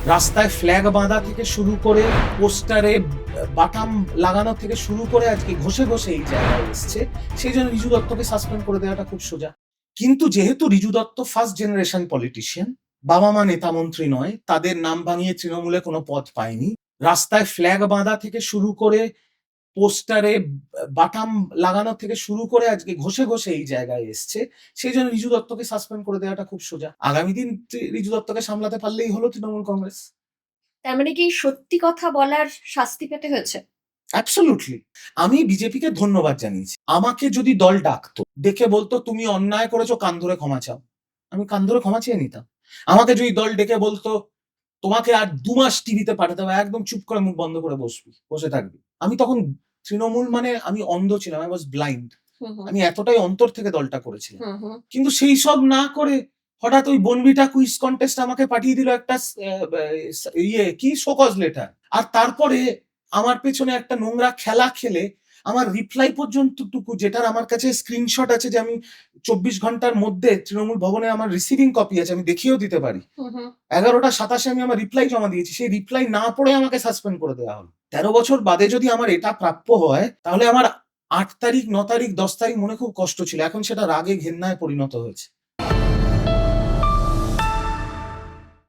রাস্তায় ফ্ল্যাগ বাঁধা থেকে শুরু করে পোস্টারে বাটাম লাগানো থেকে শুরু করে আজকে ঘষে ঘষে এই জায়গায় এসছে। সেই জন্য রিজু দত্তকে সাসপেন্ড করে দেওয়াটা খুব সোজা। কিন্তু যেহেতু Riju Dutta first generation politician, বাবা মা নেতা মন্ত্রী নয়, তাদের নাম ভাঙিয়ে তৃণমূলে কোনো পদ পায়নি। রাস্তায় ফ্ল্যাগ বাঁধা থেকে শুরু করে পোস্টারে বাটাম লাগানো থেকে শুরু করে আজকে ঘষে ঘষে এই জায়গায় এসছে। সেই জন্য রিজু দত্তকে সাসপেন্ড করে দেওয়াটা খুব সোজা। আগামী দিন রিজু দত্তকে সামলাতে পারলেই হলো তৃণমূল কংগ্রেস। তার মানে কি সত্যি কথা বলার শাস্তি পেতে হয়েছে? অ্যাবসোলুটলি। আমি বিজেপিকে ধন্যবাদ জানিয়েছি। আমাকে যদি দল ডাকতো, ডেকে বলতো তুমি অন্যায় করেছো, কান ধরে ক্ষমা চাও, আমি কান ধরে ক্ষমা চেয়ে নিতাম। আমাকে যদি দল ডেকে বলতো তোমাকে আর ২ মাস টিভিতে পাঠাতে হবে, একদম চুপ করে মুখ বন্ধ করে বসে থাকবি। আমি তখন তৃণমূল মানে আমি অন্ধ ছিলাম, আই ওয়াজ ব্লাইন্ড। হুম, হুম, আমি এতটাই অন্তর থেকে দলটা করেছিলাম। হুম, হুম। কিন্তু সেই সব না করে হঠাৎ ওই বনভিটা কুইজ কন্টেস্ট আমাকে পাঠিয়ে দিল একটা কি শোকজ লেটার। আর তারপরে আমার পেছনে একটা নোংরা খেলা খেলে আমার রিপ্লাই পর্যন্ত টুকু, যেটার আমার কাছে স্ক্রিনশট আছে, যে আমি ২৪ ঘন্টার মধ্যে তৃণমূল ভবনে আমার রিসিভিং কপি আছে, আমি দেখিয়েও দিতে পারি। ১১টা ২৭ আমি আমার রিপ্লাই জমা দিয়েছি, সেই রিপ্লাই না পড়ে আমাকে সাসপেন্ড করে দেওয়া হলো। ১৩ বছর বাদে যদি আমার এটা প্রাপ্য হয়, তাহলে আমার ৮ তারিখ ৯ তারিখ ১০ তারিখ মনে খুব কষ্ট ছিল, এখন সেটা রাগে ঘেন্নায় পরিণত হয়েছে।